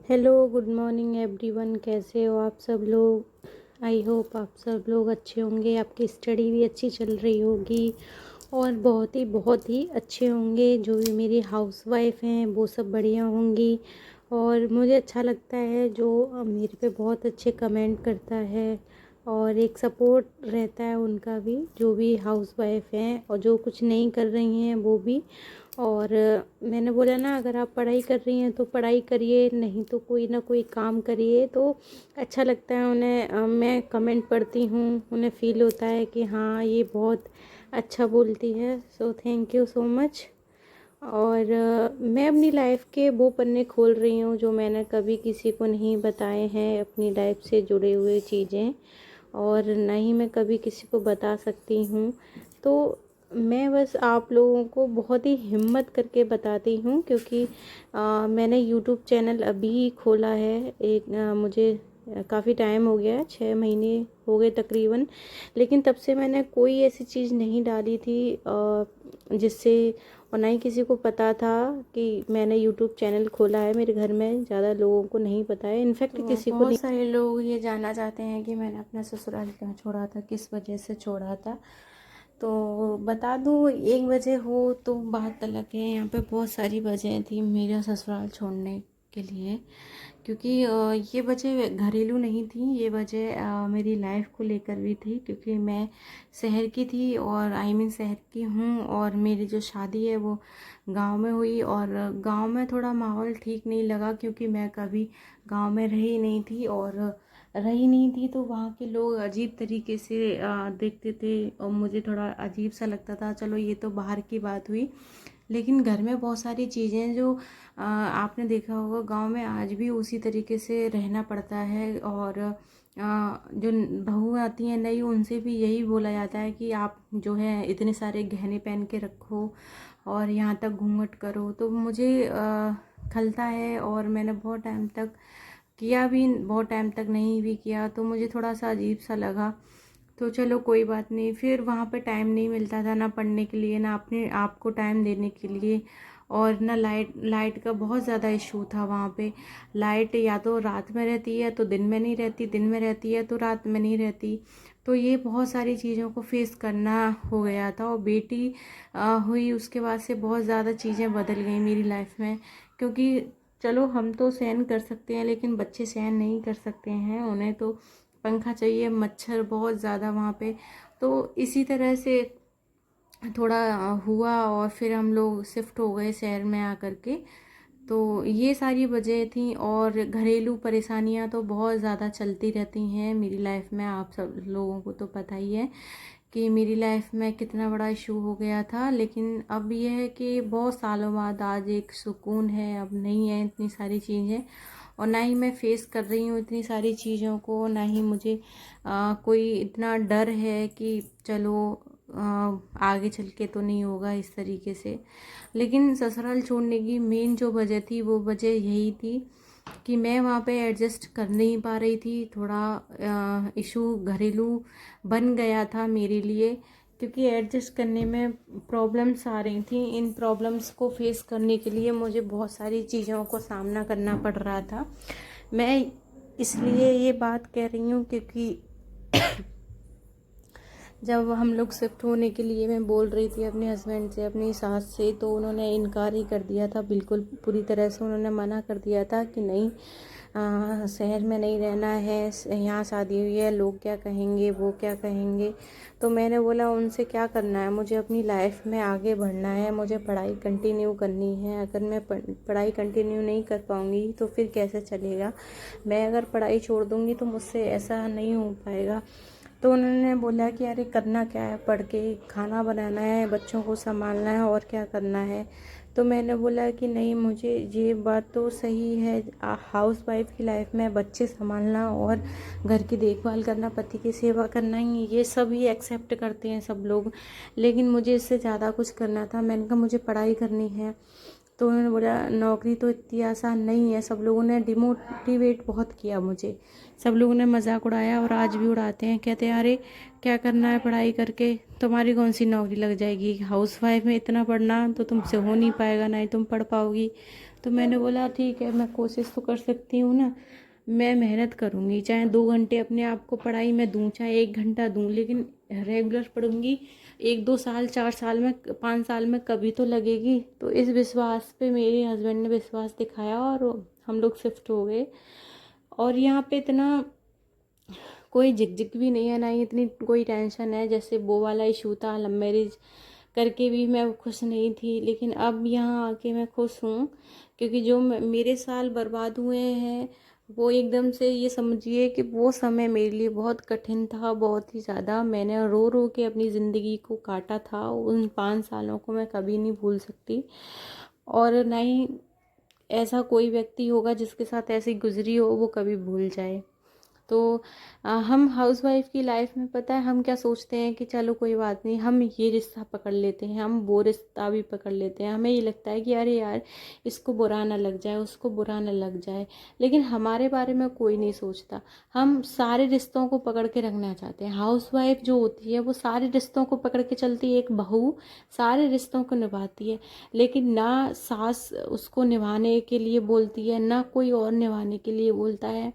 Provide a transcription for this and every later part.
Hello, good morning everyone. कैसे हो आप सब लोग? आई होप आप सब लोग अच्छे होंगे, आपकी स्टडी भी अच्छी चल रही होगी और बहुत ही अच्छे होंगे। जो भी मेरी हाउसवाइफ हैं वो सब बढ़िया होंगी। और मुझे अच्छा लगता है जो मेरे पे बहुत अच्छे कमेंट करता है और एक सपोर्ट रहता है उनका भी, जो भी हाउसवाइफ हैं और जो कुछ नहीं कर रही हैं वो भी। और मैंने बोला ना, अगर आप पढ़ाई कर रही हैं तो पढ़ाई करिए, नहीं तो कोई ना कोई काम करिए तो अच्छा लगता है उन्हें। मैं कमेंट पढ़ती हूँ, उन्हें फ़ील होता है कि हाँ ये बहुत अच्छा बोलती है। So thank you so much. और मैं अपनी लाइफ के वो पन्ने खोल रही हूँ जो मैंने कभी किसी को नहीं बताए हैं, अपनी लाइफ से जुड़े हुए चीज़ें, और ना ही मैं कभी किसी को बता सकती हूँ। तो मैं बस आप लोगों को बहुत ही हिम्मत करके बताती हूँ, क्योंकि मैंने यूट्यूब चैनल अभी खोला है। मुझे काफ़ी टाइम हो गया है, 6 महीने हो गए तकरीबन। लेकिन तब से मैंने कोई ऐसी चीज़ नहीं डाली थी जिससे, और ना ही किसी को पता था कि मैंने यूट्यूब चैनल खोला है। मेरे घर में ज़्यादा लोगों को नहीं पता है, इनफैक्ट तो किसी को नहीं। बहुत सारे लोग ये जानना चाहते हैं कि मैंने अपना ससुराल क्यों छोड़ा था, किस वजह से छोड़ा था। तो बता दूँ, एक वजह हो तो बात अलग है। यहाँ पे बहुत सारी वजह थी मेरा ससुराल छोड़ने के लिए, क्योंकि ये वजह घरेलू नहीं थी, ये वजह मेरी लाइफ को लेकर भी थी। क्योंकि मैं शहर की थी और शहर की हूँ, और मेरी जो शादी है वो गांव में हुई। और गांव में थोड़ा माहौल ठीक नहीं लगा, क्योंकि मैं कभी गांव में रही नहीं थी तो वहाँ के लोग अजीब तरीके से देखते थे और मुझे थोड़ा अजीब सा लगता था। चलो ये तो बाहर की बात हुई, लेकिन घर में बहुत सारी चीज़ें जो आपने देखा होगा, गांव में आज भी उसी तरीके से रहना पड़ता है। और जो बहू आती हैं नई, उनसे भी यही बोला जाता है कि आप जो है इतने सारे गहने पहन के रखो और यहाँ तक घूंघट करो। तो मुझे खलता है, और मैंने बहुत टाइम तक किया भी, बहुत टाइम तक नहीं भी किया, तो मुझे थोड़ा सा अजीब सा लगा। तो चलो कोई बात नहीं। फिर वहाँ पे टाइम नहीं मिलता था ना पढ़ने के लिए, ना अपने आप को टाइम देने के लिए, और ना लाइट का बहुत ज़्यादा इशू था वहाँ पे। लाइट या तो रात में रहती है तो दिन में नहीं रहती, दिन में रहती है तो रात में नहीं रहती। तो ये बहुत सारी चीज़ों को फेस करना हो गया था। और बेटी हुई उसके बाद से बहुत ज़्यादा चीज़ें बदल गई मेरी लाइफ में। क्योंकि चलो हम तो सहन कर सकते हैं, लेकिन बच्चे सहन नहीं कर सकते हैं, उन्हें तो पंखा चाहिए। मच्छर बहुत ज़्यादा वहाँ पे। तो इसी तरह से थोड़ा हुआ, और फिर हम लोग शिफ्ट हो गए शहर में आकर के। तो ये सारी वजह थी, और घरेलू परेशानियां तो बहुत ज़्यादा चलती रहती हैं मेरी लाइफ में। आप सब लोगों को तो पता ही है कि मेरी लाइफ में कितना बड़ा इशू हो गया था। लेकिन अब यह है कि बहुत सालों बाद आज एक सुकून है, अब नहीं है इतनी सारी चीज़ें, और ना ही मैं फेस कर रही हूँ इतनी सारी चीज़ों को, ना ही मुझे कोई इतना डर है कि चलो आगे चल के तो नहीं होगा इस तरीके से। लेकिन ससुराल छोड़ने की मेन जो वजह थी वो वजह यही थी कि मैं वहाँ पे एडजस्ट कर नहीं पा रही थी। थोड़ा इशू घरेलू बन गया था मेरे लिए, क्योंकि एडजस्ट करने में प्रॉब्लम्स आ रही थी। इन प्रॉब्लम्स को फेस करने के लिए मुझे बहुत सारी चीज़ों को सामना करना पड़ रहा था। मैं इसलिए ये बात कह रही हूँ क्योंकि जब हम लोग शिफ्ट होने के लिए मैं बोल रही थी अपने हस्बैंड से, अपनी सास से, तो उन्होंने इनकार ही कर दिया था। बिल्कुल पूरी तरह से उन्होंने मना कर दिया था कि नहीं, शहर में नहीं रहना है, यहाँ शादी हुई है, लोग क्या कहेंगे, वो क्या कहेंगे। तो मैंने बोला उनसे क्या करना है, मुझे अपनी लाइफ में आगे बढ़ना है, मुझे पढ़ाई कंटिन्यू करनी है। अगर मैं पढ़ाई कंटिन्यू नहीं कर पाऊँगी तो फिर कैसे चलेगा। मैं अगर पढ़ाई छोड़ दूँगी तो मुझसे ऐसा नहीं हो पाएगा। तो उन्होंने बोला कि अरे करना क्या है, पढ़ के खाना बनाना है, बच्चों को संभालना है, और क्या करना है। तो मैंने बोला कि नहीं, मुझे ये बात तो सही है, हाउस वाइफ की लाइफ में बच्चे संभालना और घर की देखभाल करना, पति की सेवा करना, ही ये सब ही एक्सेप्ट करते हैं सब लोग, लेकिन मुझे इससे ज़्यादा कुछ करना था। मैंने कहा मुझे पढ़ाई करनी है। तो उन्होंने बोला नौकरी तो इतनी आसान नहीं है। सब लोगों ने डिमोटिवेट बहुत किया मुझे, सब लोगों ने मजाक उड़ाया और आज भी उड़ाते हैं। कहते हैं अरे क्या करना है पढ़ाई करके, तुम्हारी कौन सी नौकरी लग जाएगी, हाउस वाइफ में इतना पढ़ना तो तुमसे हो नहीं पाएगा, ना ही तुम पढ़ पाओगी। तो मैंने बोला ठीक है, मैं कोशिश तो कर सकती हूँ ना, मैं मेहनत करूँगी, चाहे 2 घंटे अपने आप को पढ़ाई में दूँ, चाहे 1 घंटा दूँ, लेकिन रेगुलर पढ़ूंगी। 1-2 साल, 4 साल में, 5 साल में कभी तो लगेगी। तो इस विश्वास पे मेरे हस्बैंड ने विश्वास दिखाया और हम लोग शिफ्ट हो गए। और यहाँ पे इतना कोई झिकझिक भी नहीं है, ना ही इतनी कोई टेंशन है। जैसे वो वाला इशू था, लव मैरिज करके भी मैं खुश नहीं थी, लेकिन अब यहाँ आके मैं खुश हूँ। क्योंकि जो मेरे साल बर्बाद हुए हैं, वो एकदम से ये समझिए कि वो समय मेरे लिए बहुत कठिन था, बहुत ही ज़्यादा। मैंने रो रो के अपनी ज़िंदगी को काटा था, उन 5 सालों को मैं कभी नहीं भूल सकती। और ना ही ऐसा कोई व्यक्ति होगा जिसके साथ ऐसी गुजरी हो वो कभी भूल जाए। तो हम हाउसवाइफ की लाइफ में पता है हम क्या सोचते हैं कि चलो कोई बात नहीं, हम ये रिश्ता पकड़ लेते हैं, हम वो रिश्ता भी पकड़ लेते हैं। हमें ये लगता है कि अरे यार इसको बुरा ना लग जाए, उसको बुरा ना लग जाए, लेकिन हमारे बारे में कोई नहीं सोचता। हम सारे रिश्तों को पकड़ के रखना चाहते हैं। हाउसवाइफ जो होती है वो सारे रिश्तों को पकड़ के चलती है, एक बहू सारे रिश्तों को निभाती है, लेकिन ना सास उसको निभाने के लिए बोलती है, ना कोई और निभाने के लिए बोलता है,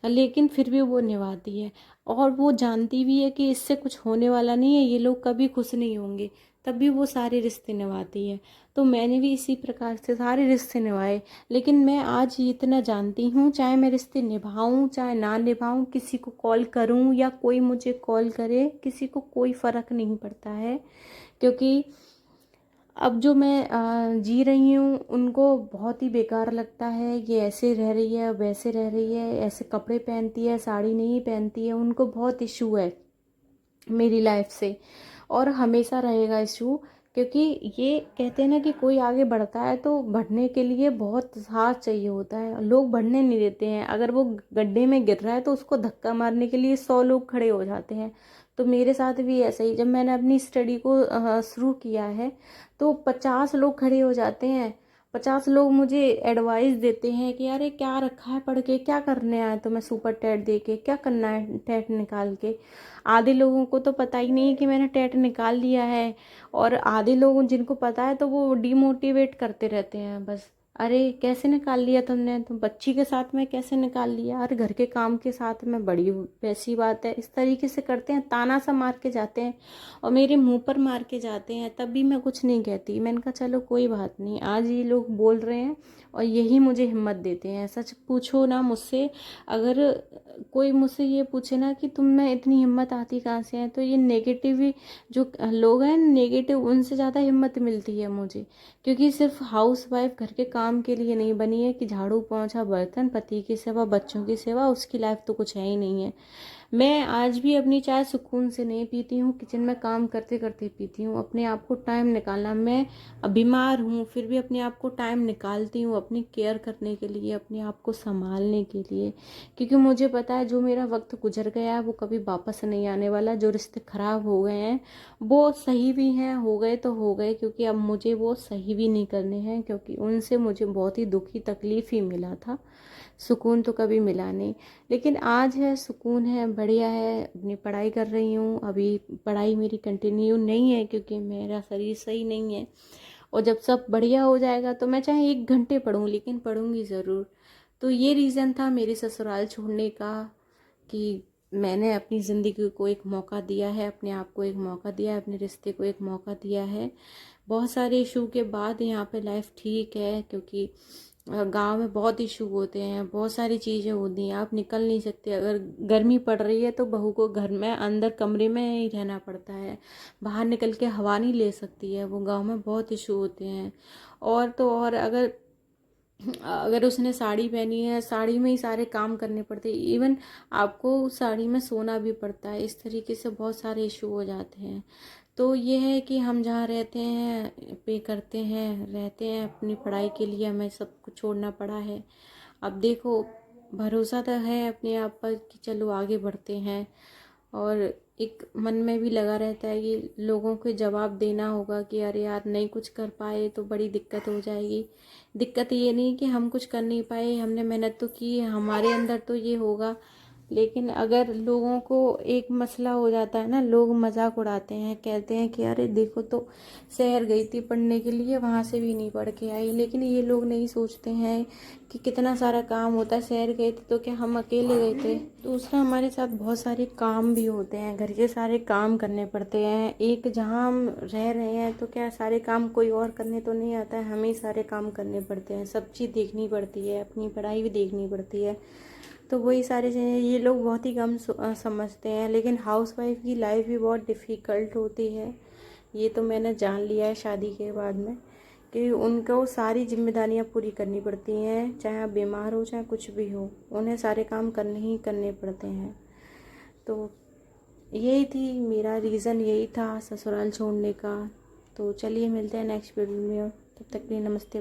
लेकिन फिर भी वो निभाती है। और वो जानती भी है कि इससे कुछ होने वाला नहीं है, ये लोग कभी खुश नहीं होंगे, तब भी वो सारे रिश्ते निभाती है। तो मैंने भी इसी प्रकार से सारे रिश्ते निभाए। लेकिन मैं आज इतना जानती हूँ, चाहे मैं रिश्ते निभाऊँ चाहे ना निभाऊँ, किसी को कॉल करूँ या कोई मुझे कॉल करे, किसी को कोई फ़र्क नहीं पड़ता है। क्योंकि अब जो मैं जी रही हूँ उनको बहुत ही बेकार लगता है, ये ऐसे रह रही है, वैसे रह रही है, ऐसे कपड़े पहनती है, साड़ी नहीं पहनती है, उनको बहुत इशू है मेरी लाइफ से, और हमेशा रहेगा इशू। क्योंकि ये कहते हैं ना कि कोई आगे बढ़ता है तो बढ़ने के लिए बहुत साथ चाहिए होता है, लोग बढ़ने नहीं देते हैं। अगर वो गड्ढे में गिर रहा है तो उसको धक्का मारने के लिए 100 लोग खड़े हो जाते हैं। तो मेरे साथ भी ऐसा ही, जब मैंने अपनी स्टडी को शुरू किया है तो 50 लोग खड़े हो जाते हैं। 50 लोग मुझे एडवाइस देते हैं कि अरे क्या रखा है पढ़ के, क्या करने आए तुम्हें सुपर टेट दे के, क्या करना है टेट निकाल के। आधे लोगों को तो पता ही नहीं कि मैंने टेट निकाल लिया है, और आधे लोग जिनको पता है तो वो डिमोटिवेट करते रहते हैं बस। अरे कैसे निकाल लिया तुमने, तुम बच्ची के साथ में कैसे निकाल लिया, अरे घर के काम के साथ में, बड़ी वैसी बात है। इस तरीके से करते हैं, ताना सा मार के जाते हैं और मेरे मुंह पर मार के जाते हैं, तब भी मैं कुछ नहीं कहती। मैंने कहा चलो कोई बात नहीं, आज ये लोग बोल रहे हैं और यही मुझे हिम्मत देते हैं। सच पूछो ना मुझसे, अगर कोई मुझसे ये पूछे ना कि तुम में इतनी हिम्मत आती कहाँ से है, तो ये नेगेटिव जो लोग हैं नेगेटिव, उनसे ज़्यादा हिम्मत मिलती है मुझे। क्योंकि सिर्फ हाउस वाइफ घर के काम के लिए नहीं बनी है कि झाड़ू पोंछा बर्तन, पति की सेवा, बच्चों की सेवा, उसकी लाइफ तो कुछ है ही नहीं है। मैं आज भी अपनी चाय सुकून से नहीं पीती हूँ, किचन में काम करते करते पीती हूँ। अपने आप को टाइम निकालना, मैं बीमार हूँ फिर भी अपने आप को टाइम निकालती हूँ अपनी केयर करने के लिए, अपने आप को संभालने के लिए। क्योंकि मुझे पता है जो मेरा वक्त गुजर गया है वो कभी वापस नहीं आने वाला। जो रिश्ते खराब हो गए हैं वो सही भी हैं, हो गए तो हो गए, क्योंकि अब मुझे वो सही भी नहीं करने हैं, क्योंकि उनसे मुझे बहुत ही दुखी तकलीफ ही मिला था, सुकून तो कभी मिला नहीं। लेकिन आज है, सुकून है, बढ़िया है। अपनी पढ़ाई कर रही हूँ, अभी पढ़ाई मेरी कंटिन्यू नहीं है क्योंकि मेरा शरीर सही नहीं है। और जब सब बढ़िया हो जाएगा तो मैं चाहे 1 घंटे पढूं, लेकिन पढ़ूंगी ज़रूर। तो ये रीज़न था मेरे ससुराल छोड़ने का, कि मैंने अपनी ज़िंदगी को एक मौका दिया है, अपने आप को एक मौका दिया है, अपने रिश्ते को एक मौका दिया है। बहुत सारे इशू के बाद यहाँ पे लाइफ ठीक है, क्योंकि गांव में बहुत इशू होते हैं, बहुत सारी चीज़ें होती हैं, आप निकल नहीं सकते। अगर गर्मी पड़ रही है तो बहू को घर में अंदर कमरे में ही रहना पड़ता है, बाहर निकल के हवा नहीं ले सकती है। वो गांव में बहुत इशू होते हैं। और तो और अगर अगर उसने साड़ी पहनी है, साड़ी में ही सारे काम करने पड़ते हैं, इवन आपको साड़ी में सोना भी पड़ता है। इस तरीके से बहुत सारे इशू हो जाते हैं। तो ये है कि हम जहाँ रहते हैं, पे करते हैं, रहते हैं, अपनी पढ़ाई के लिए हमें सब कुछ छोड़ना पड़ा है। अब देखो, भरोसा तो है अपने आप पर कि चलो आगे बढ़ते हैं। और एक मन में भी लगा रहता है कि लोगों को जवाब देना होगा कि अरे यार नहीं कुछ कर पाए तो बड़ी दिक्कत हो जाएगी। दिक्कत ये नहीं कि हम कुछ कर नहीं पाए, हमने मेहनत तो की है, हमारे अंदर तो ये होगा। लेकिन अगर लोगों को एक मसला हो जाता है ना, लोग मजाक उड़ाते हैं, कहते हैं कि अरे देखो तो शहर गई थी पढ़ने के लिए, वहाँ से भी नहीं पढ़ के आई। लेकिन ये लोग नहीं सोचते हैं कि कितना सारा काम होता है। शहर गए थे तो क्या हम अकेले गए थे? दूसरा, हमारे साथ बहुत सारे काम भी होते हैं, घर के सारे काम करने पड़ते हैं। एक जहाँ हम रह रहे हैं तो क्या सारे काम कोई और करने तो नहीं आता है, हमें ही सारे काम करने पड़ते हैं। सब चीज़ देखनी पड़ती है, अपनी पढ़ाई भी देखनी पड़ती है। तो वही सारी चीज़ें ये लोग बहुत ही कम समझते हैं। लेकिन हाउसवाइफ की लाइफ भी बहुत डिफ़िकल्ट होती है, ये तो मैंने जान लिया है शादी के बाद में, कि उनको सारी जिम्मेदारियां पूरी करनी पड़ती हैं। चाहे आप बीमार हो चाहे कुछ भी हो, उन्हें सारे काम करने ही करने पड़ते हैं। तो यही थी, मेरा रीज़न यही था ससुराल छोड़ने का। तो चलिए मिलते हैं नेक्स्ट वीडियो में, तब तक के लिए नमस्ते।